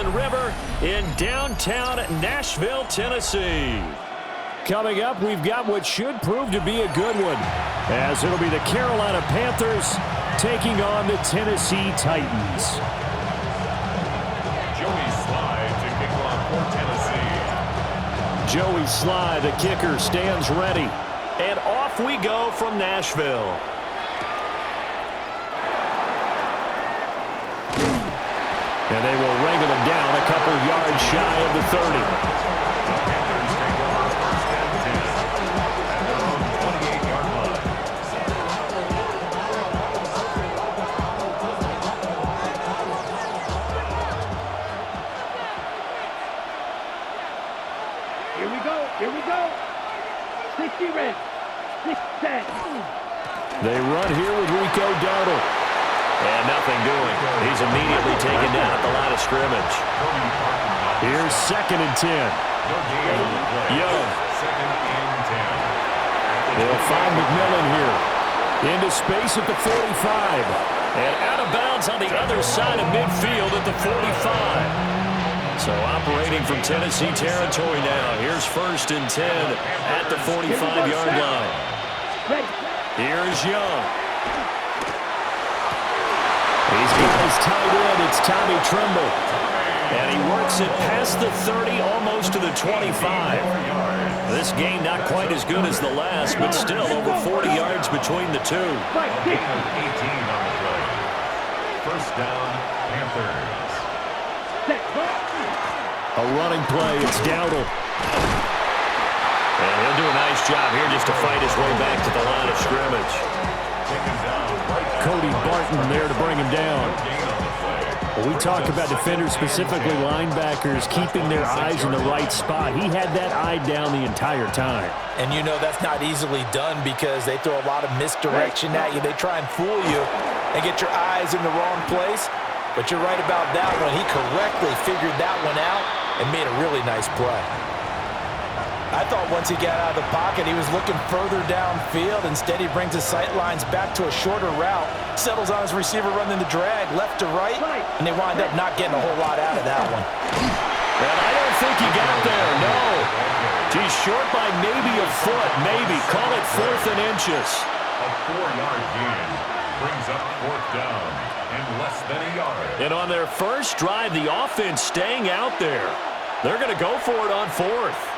Cumberland River in downtown Nashville, Tennessee. Coming up, we've got what should prove to be a good one, as it'll be the Carolina Panthers taking on the Tennessee Titans. Joey Sly to kick off for Tennessee. Joey Sly, the kicker, stands ready. And off we go from Nashville. And they will wrangle him down a couple yards shy of the 30. Here we go. 60 red. 6-10. They run here with Rico Dowdle. And nothing doing. He's immediately taken down at the line of scrimmage. Here's 2nd and 10. Young. They'll find McMillan here. Into space at the 45. And out of bounds on the other side of midfield at the 45. So operating from Tennessee territory now. Here's 1st and 10 at the 45-yard line. Here's Young. He's got his tight end. It's Tommy Tremble. And he works it past the 30, almost to the 25. This game not quite as good as the last, but still over 40 yards between the two. 18 on the play. 1st down, Panthers. A running play, it's Dowdle. And he'll do a nice job here just to fight his way back to the line of scrimmage. Cody Barton there to bring him down. Well, we talk about defenders, specifically linebackers, keeping their eyes in the right spot. He had that eye down the entire time. And you know that's not easily done because they throw a lot of misdirection at you. They try and fool you and get your eyes in the wrong place. But you're right about that one. He correctly figured that one out and made a really nice play. I thought once he got out of the pocket, he was looking further downfield. Instead, he brings his sight lines back to a shorter route, settles on his receiver running the drag left to right, and they wind up not getting a whole lot out of that one. And I don't think he got there, no. He's short by maybe a foot, maybe. Call it 4th and inches. A 4-yard gain brings up 4th down and less than a yard. And on their first drive, the offense staying out there. They're going to go for it on 4th.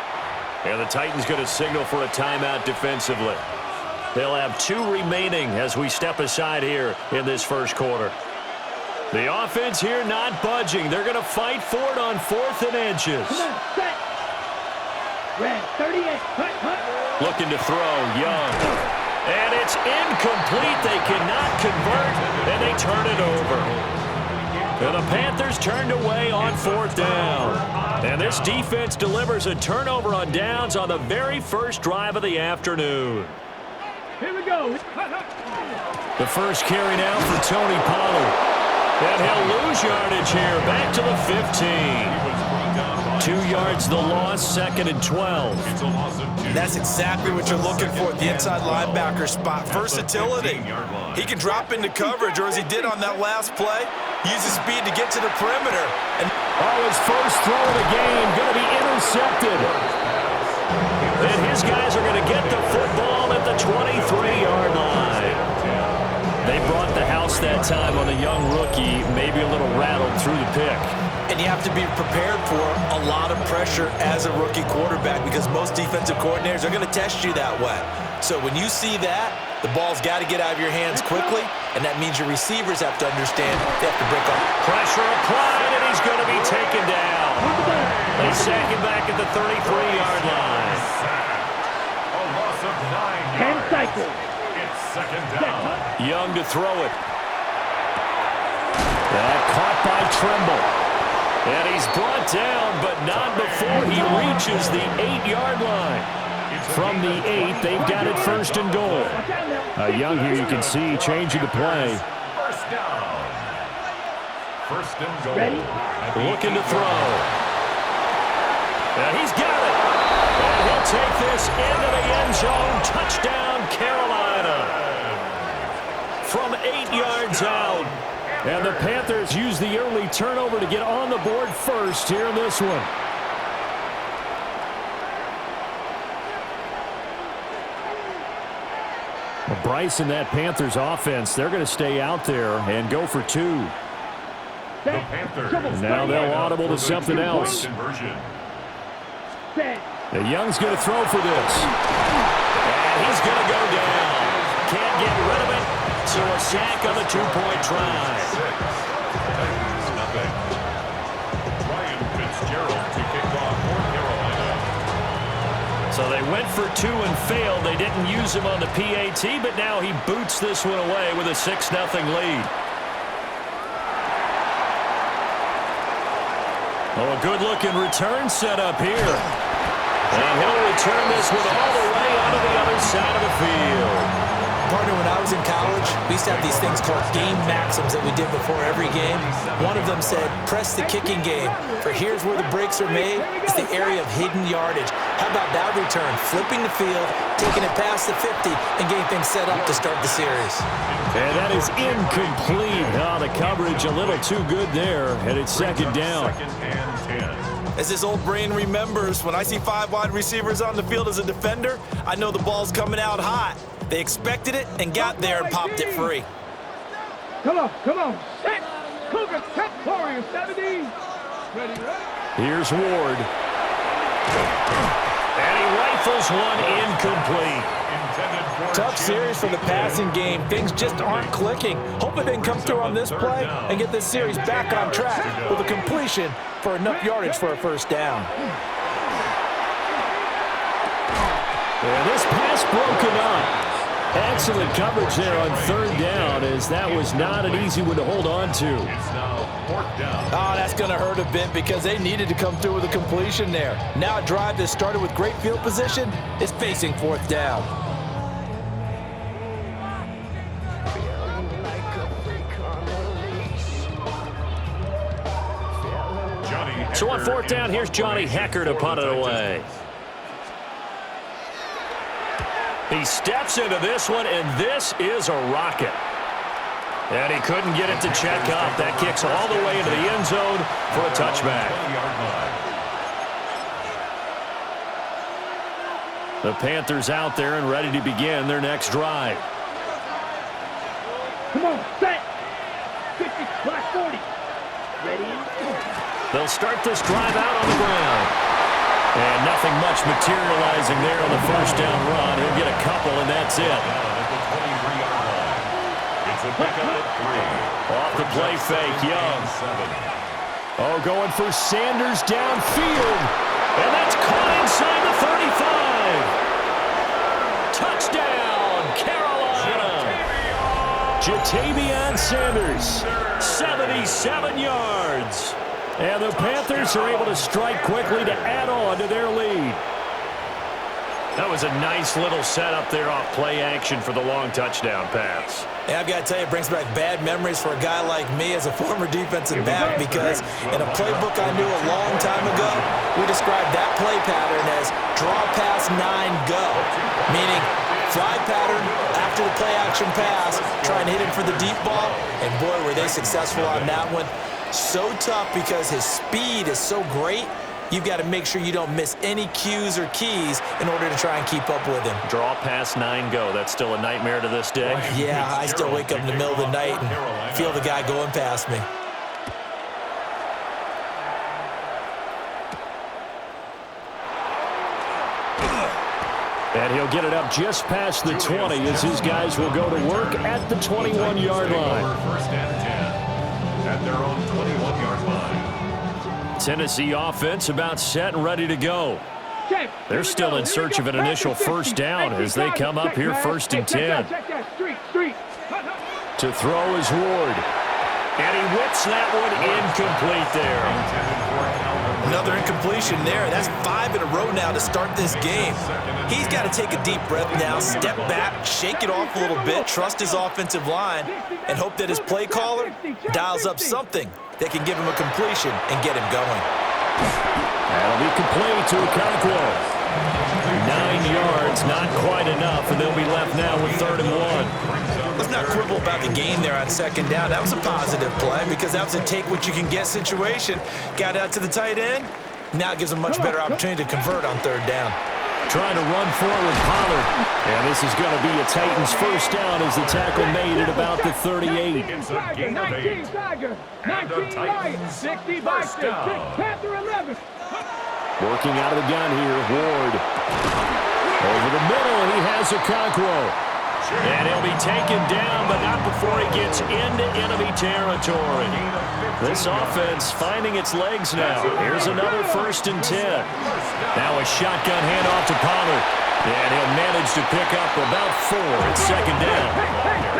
And the Titans going to signal for a timeout defensively. They'll have 2 remaining as we step aside here in this first quarter. The offense here not budging. They're going to fight for it on 4th and inches. Come on, set. Red, 38. Hut. Looking to throw, Young. And it's incomplete. They cannot convert, and they turn it over. And the Panthers turned away on 4th down. And this defense delivers a turnover on downs on the very first drive of the afternoon. Here we go. The first carry now for Tony Pollard. And he'll lose yardage here, back to the 15. 2 yards the loss, 2nd and 12. That's exactly what you're looking for at the inside linebacker spot. Versatility. He can drop into coverage, or as he did on that last play, use his speed to get to the perimeter. And his first throw of the game going to be intercepted. And his guys are going to get the football at the 23-yard line. They brought the house that time on the young rookie, maybe a little rattled through the pick. And you have to be prepared for a lot of pressure as a rookie quarterback because most defensive coordinators are going to test you that way. So when you see that, the ball's got to get out of your hands quickly, and that means your receivers have to understand they have to break up. Pressure applied, and he's going to be taken down. They sack him back at the 33-yard line. A loss of 9 yards. 10 cycles. It's 2nd down. Young to throw it. That caught by Tremble. And he's brought down, but not before he reaches the 8-yard line. From the 8, they've got it 1st and goal. Young here, you can see, changing the play. 1st down. 1st and goal. Ready? Looking to throw. And he's got it. And he'll take this into the end zone. Touchdown, Carolina. From 8 yards out. And the Panthers use the early turnover to get on the board first here in this one. Well, Bryce and that Panthers offense, they're going to stay out there and go for two. The Panthers. And now they'll audible to something else. The Young's going to throw for this. And he's going to go down. Can't get rid of it. So a sack on the two-point try. 6-0. Ryan Fitzgerald to kick off for Carolina. So they went for two and failed. They didn't use him on the PAT, but now he boots this one away with a 6-0 lead. Oh, a good-looking return set up here. And he'll return this one all the way onto the other side of the field. Partner, when I was in college, we used to have these things called game maxims that we did before every game. One of them said, press the kicking game, for here's where the breaks are made. It's the area of hidden yardage. How about that return? Flipping the field, taking it past the 50, and getting things set up to start the series. And that is incomplete. Oh, the coverage a little too good there, and it's second down. Second and 10. As his old brain remembers, when I see 5 wide receivers on the field as a defender, I know the ball's coming out hot. They expected it and got there and popped it free. Come on. Set. Cougar, top warrior, 70. Ready. Here's Ward. And he rifles one incomplete. Tough series for the passing game. Things just aren't clicking. Hoping they can come through on this play and get this series back on track with a completion for enough yardage for a first down. And this pass broken up. Excellent coverage there on third down, as that was not an easy one to hold on to. It's now fourth down. Oh, that's going to hurt a bit because they needed to come through with a completion there. Now a drive that started with great field position is facing fourth down. So on fourth down, here's Johnny Hecker to punt it away. He steps into this one, and this is a rocket. And he couldn't get it to check up. That kicks all the way into the end zone for a touchback. The Panthers out there and ready to begin their next drive. Come on, set. 50, class 40. Ready? They'll start this drive out on the ground. And nothing much materializing there on the first down run. He'll get a couple, and that's it. It's a pickup at 3. Off the play fake, Young. Oh, going for Sanders downfield. And that's caught inside the 35. Touchdown, Carolina. Jatavion Sanders, 77 yards. And the Panthers are able to strike quickly to add on to their lead. That was a nice little setup there off play action for the long touchdown pass. Yeah, I've got to tell you, it brings back bad memories for a guy like me as a former defensive back, because in a playbook I knew a long time ago, we described that play pattern as draw pass 9 go, meaning fly pattern after the play action pass, try and hit him for the deep ball, and boy, were they successful on that one. So tough because his speed is so great, you've got to make sure you don't miss any cues or keys in order to try and keep up with him. Draw pass 9 go. That's still a nightmare to this day. Yeah, I still wake up in the middle of the night and feel the guy going past me. And he'll get it up just past the 20 as his guys will go to work at the 21-yard line. First and 10 at their own 21-yard line. Tennessee offense about set and ready to go. They're still in search of an initial first down as they come up here first and 10. To throw is Ward. And he whips that one incomplete there. Another incompletion there. That's 5 in a row now to start this game. He's got to take a deep breath now, step back, shake it off a little bit, trust his offensive line, and hope that his play caller dials up something that can give him a completion and get him going. That'll be complete to Okonkwo. 9 yards, not quite enough, and they'll be left now with 3rd and 1. Let's not quibble about the gain there on 2nd down. That was a positive play because that was a take-what-you-can-get situation. Got out to the tight end. Now it gives them a much better opportunity to convert on 3rd down. Trying to run forward, Pollard. And this is going to be a Titans 1st down as the tackle made at about the 38. It's a gain of 8. 19 Lions, 60 by 6, Panther 11. Working out of the gun here, Ward. Over the middle, and he has Okonkwo. And he'll be taken down, but not before he gets into enemy territory. This offense finding its legs now. Here's another 1st and 10. Now a shotgun handoff to Pollard. And he'll manage to pick up about 4 at 2nd down.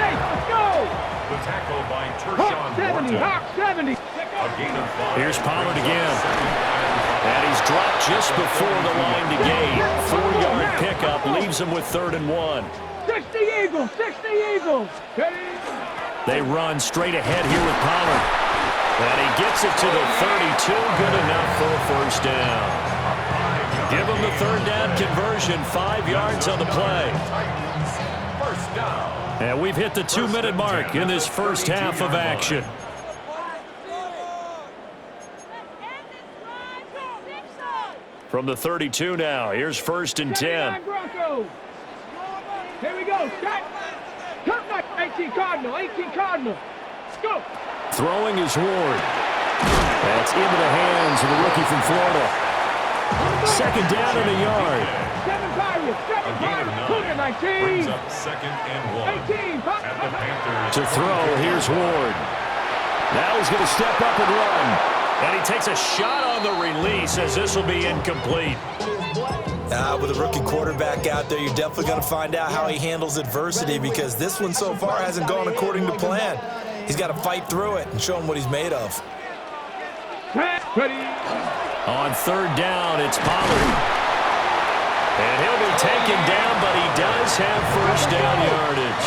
Hey, go! The tackle by Hawk Tershawn 70, Wharton. Hawk 70. A gain of 5. Here's Pollard again. And he's dropped just before the line to gain. 4-yard pickup leaves him with 3rd and 1. 60 Eagles, 60 Eagles. They run straight ahead here with Pollard. And he gets it to the 32. Good enough for a 1st down. Give him the 3rd down conversion. 5 yards on the play. 1st down. And we've hit the 2-minute mark in this 1st half of action. From the 32 now, here's 1st and 10. Here we go. Shot. Cut back. 18 Cardinal. 18 Cardinal. Go. Throwing is Ward. That's into the hands of the rookie from Florida. 2nd down and a yard. 7 Pirates. 7 Pirates. 19. Brings up 2nd and 1. 18. At the Panthers. To throw, here's Ward. Now he's going to step up and run. And he takes a shot on the release as this will be incomplete. With a rookie quarterback out there, you're definitely going to find out how he handles adversity because this one so far hasn't gone according to plan. He's got to fight through it and show him what he's made of. Ready. On 3rd down, it's Pollard. And he'll be taken down, but he does have 1st down yardage.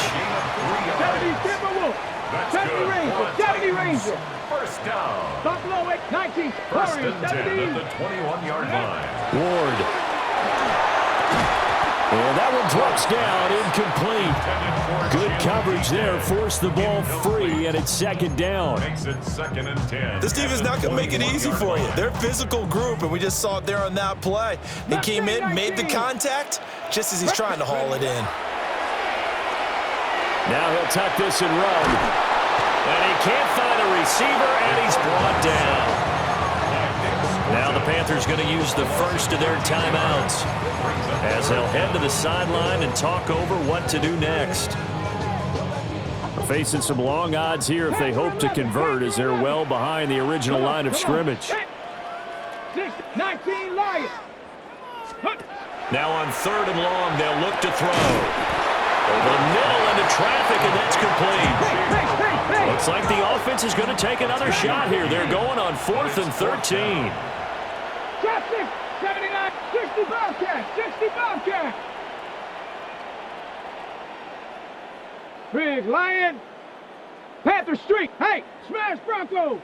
70 Timberwolf. 70 Ranger. 70 Ranger. 1st down. Buffalo at 19. 1st Warriors, and 10 at the 21-yard line. Ward. And that one drops down, incomplete. Good coverage there, forced the ball free, and it's 2nd down. Makes it 2nd and 10. This team is not going to make it easy for you. They're a physical group, and we just saw it there on that play. He came in, made the contact, just as he's trying to haul it in. Now he'll tuck this and run. And he can't find a receiver, and he's brought down. Now the Panthers going to use the 1st of their timeouts as they'll head to the sideline and talk over what to do next. Facing some long odds here if they hope to convert as they're well behind the original line of scrimmage. 19 Lions. Now on 3rd and long, they'll look to throw. Over the middle into traffic, and that's complete. Looks like the offense is going to take another shot here. They're going on 4th and 13. 79, 60 Bobcat, 60 Bobcat. Big Lion. Panther Street. Hey, smash Bronco.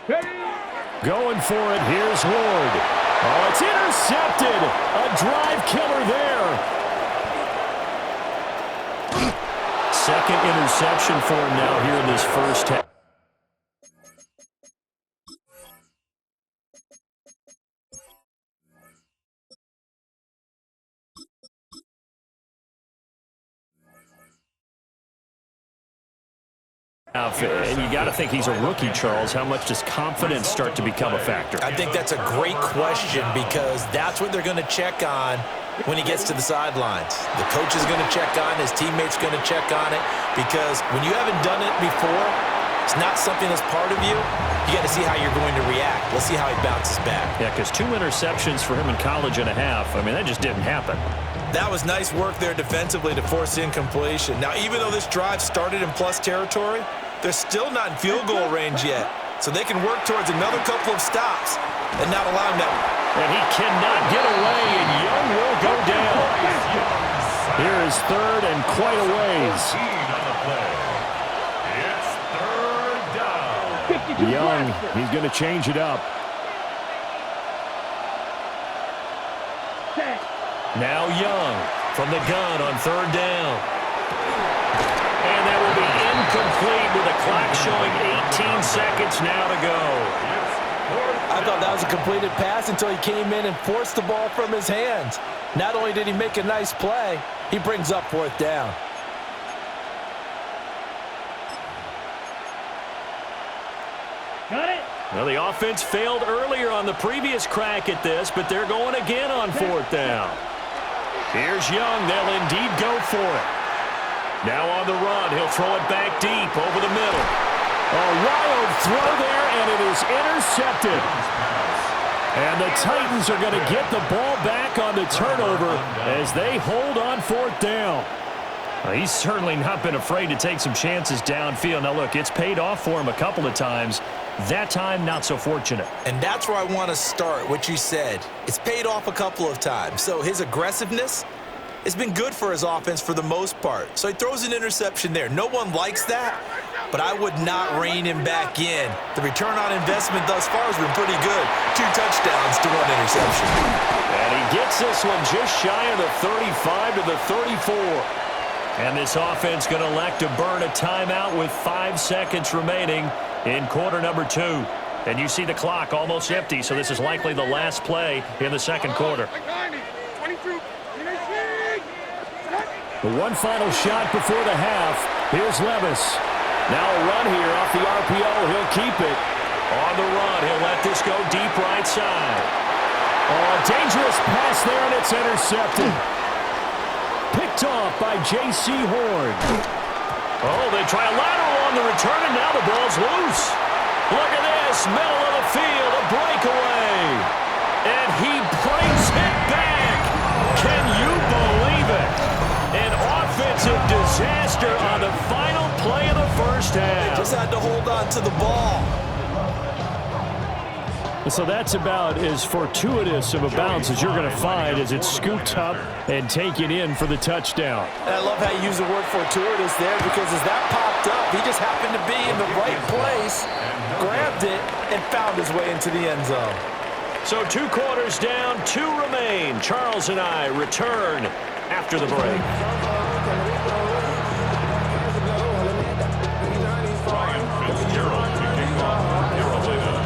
Hey. Going for it. Here's Ward. Oh, it's intercepted. A drive killer there. 2nd interception for him now here in this 1st half. And you got to think he's a rookie, Charles. How much does confidence start to become a factor? I think that's a great question because that's what they're going to check on when he gets to the sidelines. The coach is going to check on it. His teammates going to check on it because when you haven't done it before, it's not something that's part of you. You got to see how you're going to react. Let's see how he bounces back. Yeah, because 2 interceptions for him in college and a half. I mean, that just didn't happen. That was nice work there defensively to force incompletion. Now, even though this drive started in plus territory, they're still not in field goal range yet. So they can work towards another couple of stops and not allow him to. And he cannot get away, and Young will go down. Here is 3rd and quite a ways. It's 3rd down. Young, he's going to change it up. Now Young from the gun on third down. And that will be incomplete with the clock showing 18 seconds now to go. I thought that was a completed pass until he came in and forced the ball from his hands. Not only did he make a nice play, he brings up fourth down. Got it. Well, the offense failed earlier on the previous crack at this, but they're going again on fourth down. Here's Young. They'll indeed go for it. Now on the run. He'll throw it back deep over the middle. A wild throw there, and it is intercepted. And the Titans are going to get the ball back on the turnover as they hold on fourth down. Well, he's certainly not been afraid to take some chances downfield. Now, look, it's paid off for him a couple of times. That time, not so fortunate. And that's where I want to start, what you said. It's paid off a couple of times. So his aggressiveness has been good for his offense for the most part. So he throws an interception there. No one likes that, but I would not rein him back in. The return on investment thus far has been pretty good. 2 touchdowns to 1 interception. And he gets this one just shy of the 35 to the 34. And this offense going to elect to burn a timeout with 5 seconds remaining in quarter number 2. And you see the clock almost empty, so this is likely the last play in the second quarter. The one final shot before the half. Here's Levis. Now a run here off the RPO. He'll keep it. On the run, he'll let this go deep right side. Oh, a dangerous pass there, and it's intercepted. Picked off by J.C. Horn. Oh, they try a lateral on the return, and now the ball's loose. Look at this, middle of the field, a breakaway. And he brings it back. Can you believe it? An offensive disaster on the final play of the first half. Just had to hold on to the ball. So that's about as fortuitous of a bounce as you're going to find as it's scooped up and taken in for the touchdown. And I love how you use the word fortuitous there, because as that popped up, he just happened to be in the right place, grabbed it, and found his way into the end zone. So 2 quarters down, 2 remain. Charles and I return after the break.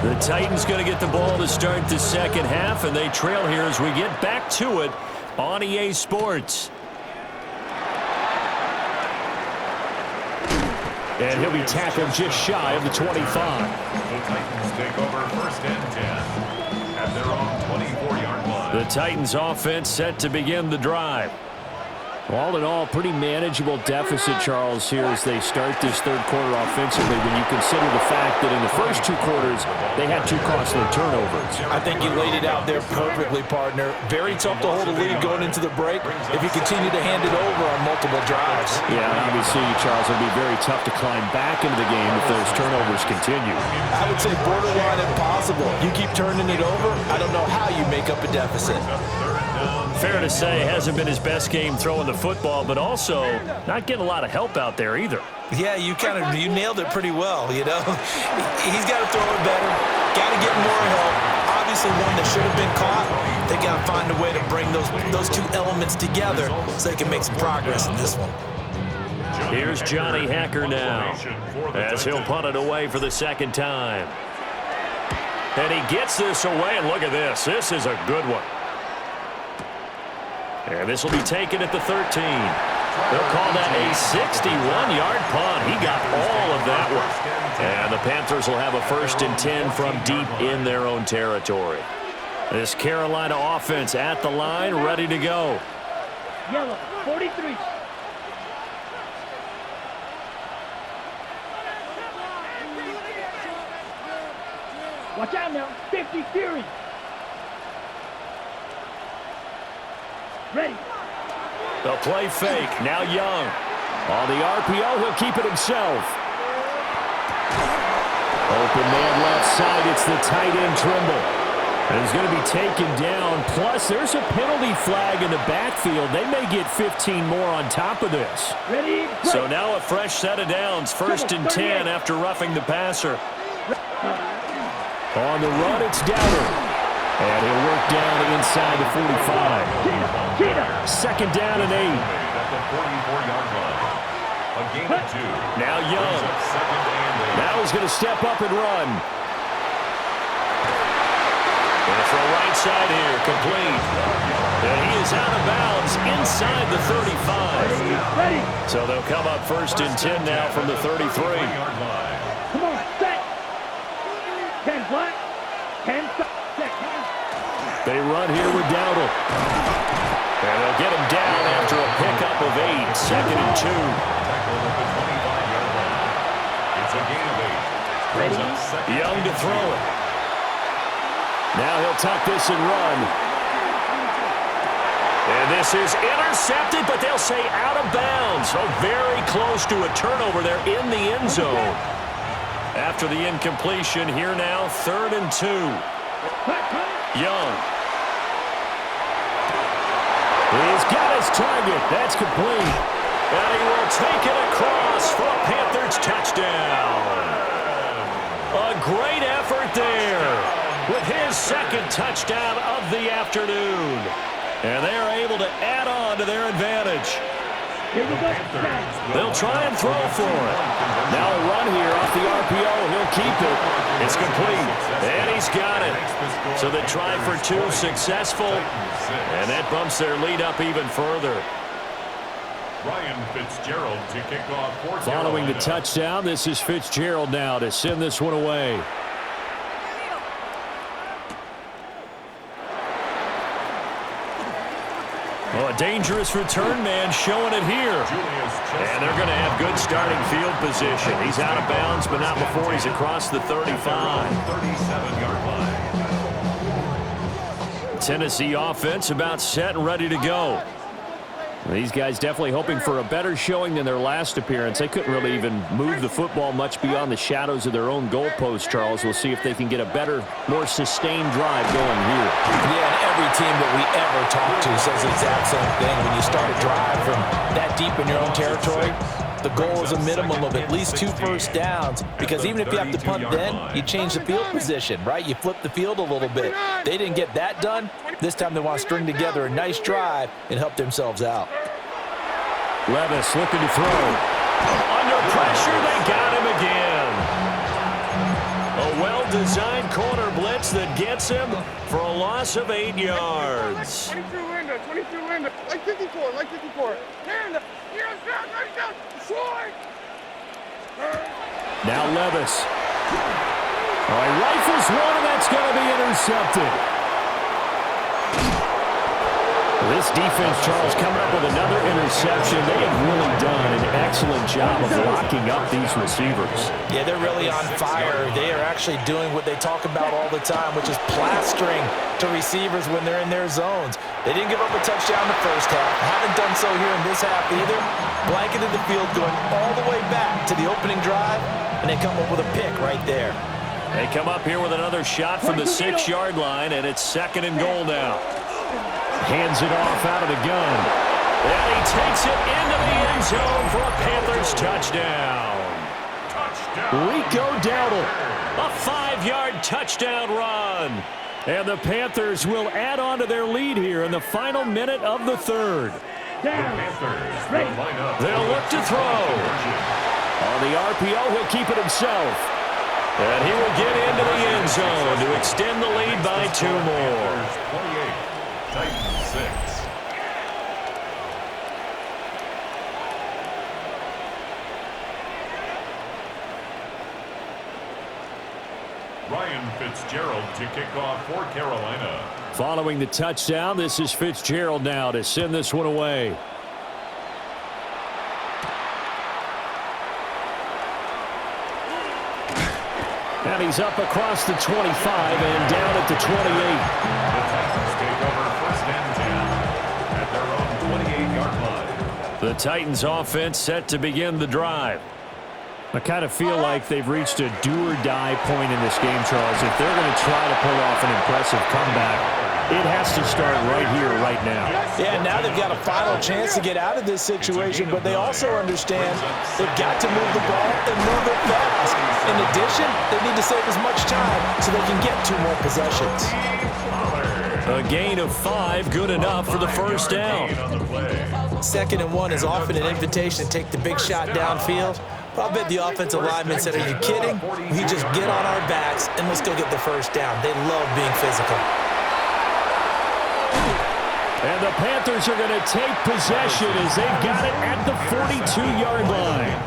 The Titans going to get the ball to start the second half, and they trail here as we get back to it on EA Sports. And he'll be tackled just shy of the 25. The Titans take over first and 10 at their own 24-yard line. The Titans offense set to begin the drive. All in all, pretty manageable deficit, Charles, here as they start this third quarter offensively when you consider the fact that in the first 2 quarters, they had 2 costly turnovers. I think you laid it out there perfectly, partner. Very tough to hold a lead going into the break if you continue to hand it over on multiple drives. Yeah, obviously, Charles, it'll be very tough to climb back into the game if those turnovers continue. I would say borderline impossible. You keep turning it over, I don't know how you make up a deficit. Fair to say, hasn't been his best game throwing the football, but also not getting a lot of help out there either. Yeah, you nailed it pretty well, you know. He's got to throw it better, got to get more help. Obviously one that should have been caught. They got to find a way to bring those 2 elements together so they can make some progress in this one. Here's Johnny Hacker now as he'll punt it away for the second time. And he gets this away, and look at this. This is a good one. And this will be taken at the 13. They'll call that a 61-yard punt. He got all of that one. And the Panthers will have a 1st and 10 from deep in their own territory. This Carolina offense at the line, ready to go. Yellow, 43. Watch out now, 50 Fury. Ready. They'll play fake. Now Young. On the RPO, he'll keep it himself. Open man left side. It's the tight end Trimble. And he's going to be taken down. Plus, there's a penalty flag in the backfield. They may get 15 more on top of this. Ready. So now a fresh set of downs. 1st and 10 after roughing the passer. On the run, it's Downer. And he'll work down inside the 45. Second down and 8. At the 44-yard line. A gain of 2. Now Young. Now he's going to step up and run. Going to throw right side here, complete. And he is out of bounds inside the 35. So they'll come up first and 10 now from the 33. Come on, set. 10 black, 10 set. They run here with Dowdle. And they'll get him down after a pickup of 8. Second and 2. It's a gain of 8. Young to throw it. Now he'll tuck this and run. And this is intercepted, but they'll say out of bounds. So very close to a turnover there in the end zone. After the incompletion, here now, 3rd and 2. Young. He's got his target. That's complete. And he will take it across for a Panthers touchdown. A great effort there with his second touchdown of the afternoon. And they're able to add on to their advantage. They'll try and throw for it. Now a run here off the RPO. He'll keep it. It's complete. And he's got it. So they try for 2, successful. And that bumps their lead up even further. Ryan Fitzgerald to kick off for Following the Carolina. touchdown, this is Fitzgerald now to send this one away. Oh, a dangerous return man showing it here. And they're going to have good starting field position. He's out of bounds, but not before he's across the 35. 37-yard line. Tennessee offense about set and ready to go. These guys definitely hoping for a better showing than their last appearance. They couldn't really even move the football much beyond the shadows of their own goalpost, Charles. We'll see if they can get a better, more sustained drive going here. Yeah, and every team that we ever talk to says the exact same thing. When you start a drive from that deep in your own territory, the goal is a minimum of at least 2 first downs, because even if you have to punt then, you change the field position, right? You flip the field a little bit. They didn't get that done. This time they want to string together a nice drive and help themselves out. Levis looking to throw. Under pressure, they got him again. A well-designed corner blitz that gets him for a loss of 8 yards. 22 window, like 54, like 54. Hand, here's down, right down, short. Now Levis. All right, rifles one, and that's going to be intercepted. This defense, Charles, coming up with another interception. They have really done an excellent job of locking up these receivers. Yeah, they're really on fire. They are actually doing what they talk about all the time, which is plastering to receivers when they're in their zones. They didn't give up a touchdown in the first half. Haven't done so here in this half either. Blanketed the field going all the way back to the opening drive, and they come up with a pick right there. They come up here with another shot from the 6-yard line, and it's 2nd and goal now. Hands it off out of the gun. And he takes it into the end zone for a Panthers touchdown. Rico Dowdle. A 5-yard touchdown run. And the Panthers will add on to their lead here in the final minute of the 3rd. They'll look to throw. On the RPO, he'll keep it himself. And he will get into the end zone to extend the lead by 2 more. 28, Titans 6. Ryan Fitzgerald to kick off for Carolina. Following the touchdown, this is Fitzgerald now to send this one away. And he's up across the 25 and down at the 28. The Titans take over 1st and 10 at their own 28-yard line. The Titans offense set to begin the drive. I kind of feel like they've reached a do-or-die point in this game, Charles. If they're going to try to pull off an impressive comeback, it has to start right here, right now. Yeah, now they've got a final chance to get out of this situation, but they also understand they've got to move the ball and move it fast. In addition, they need to save as much time so they can get 2 more possessions. A gain of 5, good enough for the first down. 2nd and 1 is often an invitation to take the big shot downfield. But I bet the offensive lineman said, are you kidding? We just get on our backs and let's go get the first down. They love being physical. And the Panthers are going to take possession as they've got it at the 42-yard line.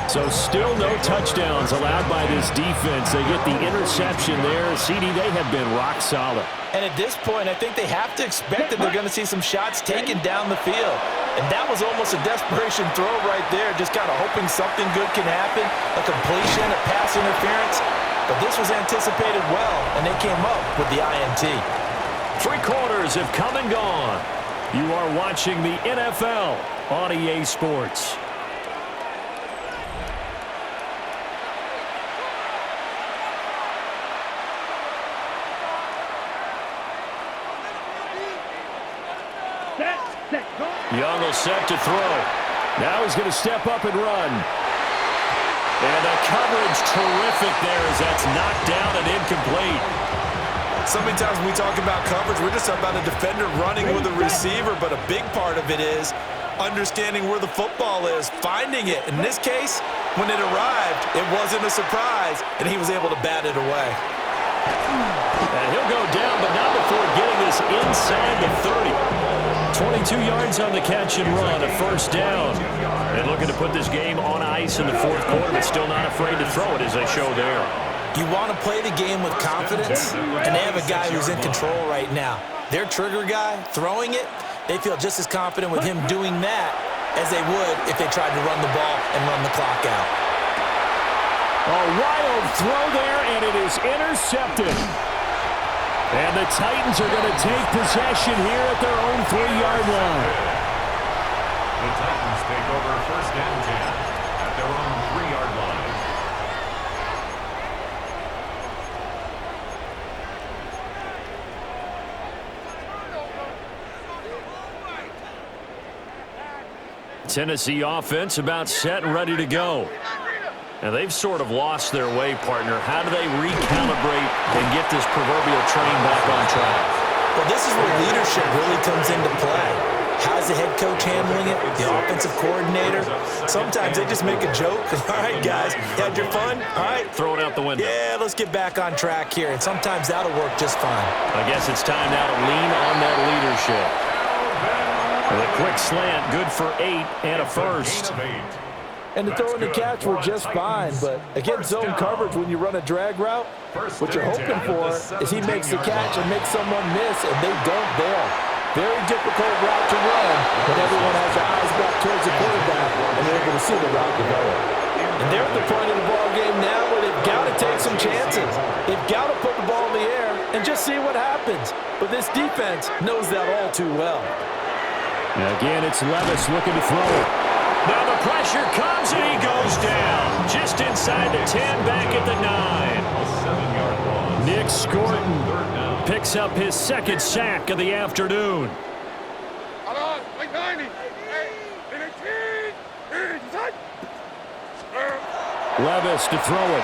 So still no touchdowns allowed by this defense. They get the interception there. CD, they have been rock solid. And at this point, I think they have to expect that they're going to see some shots taken down the field. And that was almost a desperation throw right there, just kind of hoping something good can happen, a completion, a pass interference. But this was anticipated well, and they came up with the INT. 3 quarters have come and gone. You are watching the NFL on EA Sports. Young will set to throw. Now he's going to step up and run. And the coverage terrific there as that's knocked down and incomplete. So many times when we talk about coverage, we're just about a defender running with a receiver, but a big part of it is understanding where the football is, finding it. In this case, when it arrived, it wasn't a surprise, and he was able to bat it away. And he'll go down, but not before getting this inside the 30. 22 yards on the catch and run, a first down. And looking to put this game on ice in the 4th quarter, but still not afraid to throw it as they show there. You want to play the game with confidence, and they have a guy who's in control right now. Their trigger guy, throwing it, they feel just as confident with him doing that as they would if they tried to run the ball and run the clock out. A wild throw there, and it is intercepted. And the Titans are going to take possession here at their own 3-yard line. The Titans take over 1st and 10 at their own 3-yard line. Tennessee offense about set and ready to go. And they've sort of lost their way, partner. How do they recalibrate and get this proverbial train back on track? Well, this is where leadership really comes into play. How's the head coach handling it? The offensive coordinator? Sometimes they just make a joke. All right, guys, you had your fun? All right. Throw it out the window. Yeah, let's get back on track here. And sometimes that'll work just fine. I guess it's time now to lean on that leadership. With a quick slant, good for 8 and a first. And the throw and the catch were just fine, but against zone coverage, when you run a drag route, what you're hoping for is he makes the catch and makes someone miss, and they don't there. Very difficult route to run when everyone has their eyes back towards the quarterback and they're able to see the route develop. And they're at the point of the ball game now where they've got to take some chances. They've got to put the ball in the air and just see what happens. But this defense knows that all too well. And again, it's Levis looking to throw it. Now the pressure comes and he goes down. Just inside the 10, back at the 9. Nick Scorton picks up his 2nd sack of the afternoon. Like 90. Levis to throw it.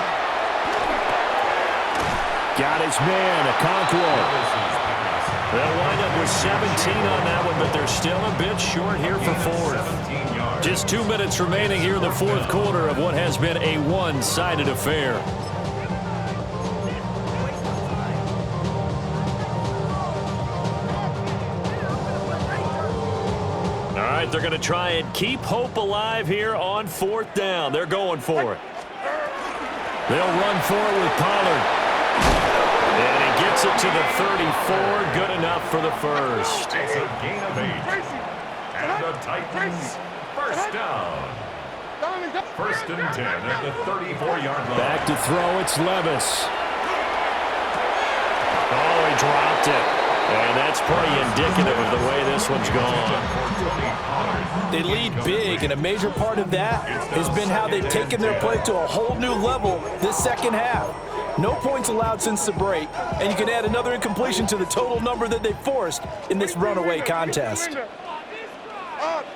Got his man, Okonkwo. They'll wind up with 17 on that one, but they're still a bit short here for 4th. Just 2 minutes remaining here in the 4th quarter of what has been a one-sided affair. All right, they're going to try and keep hope alive here on 4th down. They're going for it. They'll run for it with Pollard. And he gets it to the 34. Good enough for the first. It's a gain of 8. And the Titans, first down. 1st and 10 at the 34-yard line. Back to throw, it's Levis. Oh, he dropped it. And that's pretty indicative of the way this one's gone. They lead big, and a major part of that has been how they've taken their play to a whole new level this 2nd half. No points allowed since the break, and you can add another incompletion to the total number that they forced in this runaway contest.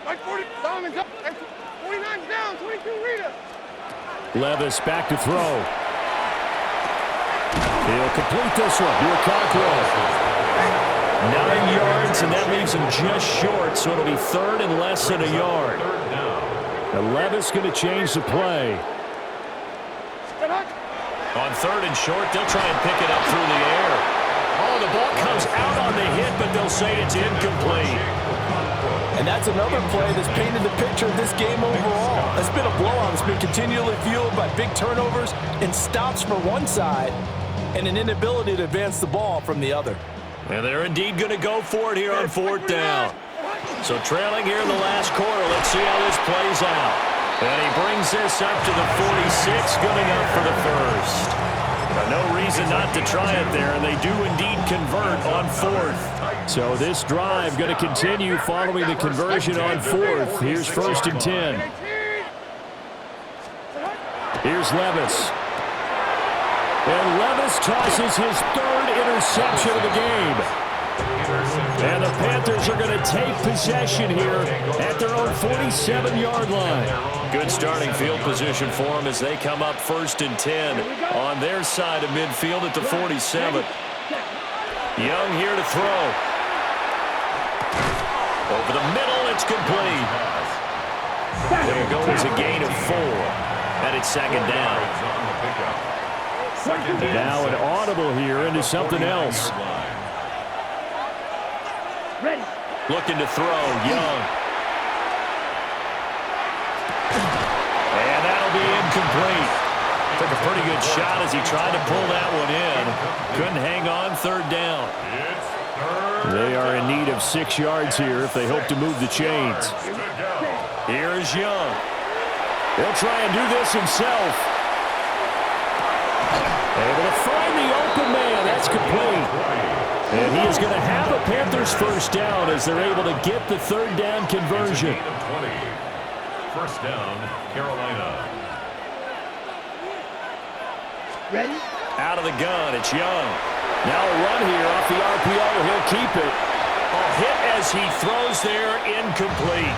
Like 40 down, 49 down, 22 Rita. Levis back to throw. He'll complete this one. Do a cock 9 yards, and that leaves him just short, so it'll be third and less than a yard. And Levis going to change the play. On third and short, they'll try and pick it up through the air. Oh, the ball comes out on the hit, but they'll say it's incomplete. And that's another play that's painted the picture of this game overall. It's been a blowout. It's been continually fueled by big turnovers and stops for one side and an inability to advance the ball from the other. And they're indeed going to go for it here on fourth down. So trailing here in the last quarter, let's see how this plays out. And he brings this up to the 46, good enough for the first. But no reason not to try it there, and they do indeed convert on fourth. So this drive going to continue following the conversion on fourth. Here's first and 10. Here's Levis. And Levis tosses his third interception of the game. And the Panthers are going to take possession here at their own 47-yard line. Good starting field position for them as they come up first and 10 on their side of midfield at the 47. Young here to throw. Over the middle, it's complete. There goes a gain of 4. And it's second down. Now an audible here into something else. Ready. Looking to throw, Young. And that'll be incomplete. Took a pretty good shot as he tried to pull that one in. Couldn't hang on, third down. They are in need of 6 yards here if they hope to move the chains. Here's Young. He'll try and do this himself. Able to find the open man. That's complete. And he is going to have a Panthers first down as they're able to get the third down conversion. First down, Carolina. Ready. Out of the gun, it's Young. Now a run here off the RPO. He'll keep it. A hit as he throws there, incomplete.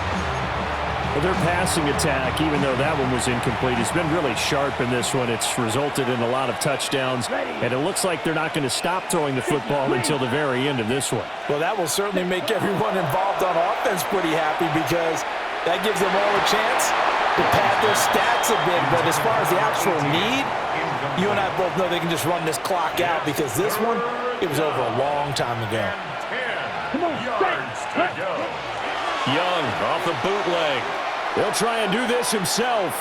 Well, their passing attack, even though that one was incomplete, has been really sharp in this one. It's resulted in a lot of touchdowns, and it looks like they're not going to stop throwing the football until the very end of this one. Well, that will certainly make everyone involved on offense pretty happy because that gives them all a chance to pad their stats a bit. But as far as the actual need, you and I both know they can just run this clock out because this one, it was over a long time ago. 10 yards to go. Young off the bootleg. He'll try and do this himself.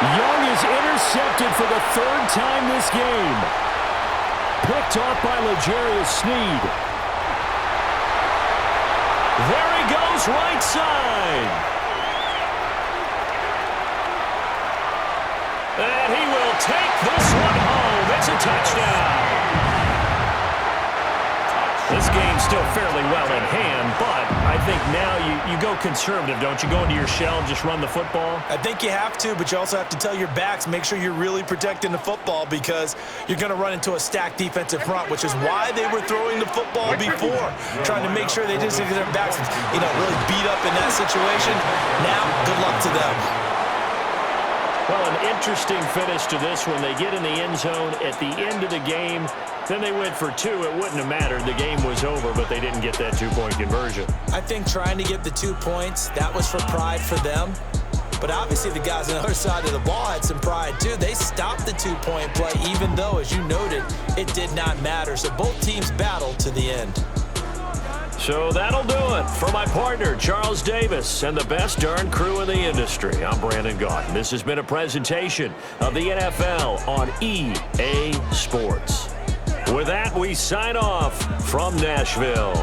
Young is intercepted for the third time this game. Picked off by L'Jarius Sneed. There he goes, right side. And he will take this one home. It's a touchdown. This game's still fairly well in hand, but I think now you go conservative, don't you? Go into your shell and just run the football? I think you have to, but you also have to tell your backs, make sure you're really protecting the football because you're going to run into a stacked defensive front, which is why they were throwing the football before, trying to make sure they didn't get their backs, really beat up in that situation. Now, good luck to them. Well, an interesting finish to this one. They get in the end zone at the end of the game. Then they went for 2. It wouldn't have mattered. The game was over, but they didn't get that 2-point conversion. I think trying to get the 2 points, that was for pride for them. But obviously the guys on the other side of the ball had some pride too. They stopped the 2-point play, even though, as you noted, it did not matter. So both teams battled to the end. So that'll do it for my partner, Charles Davis, and the best darn crew in the industry. I'm Brandon Gaudin. This has been a presentation of the NFL on EA Sports. With that, we sign off from Nashville.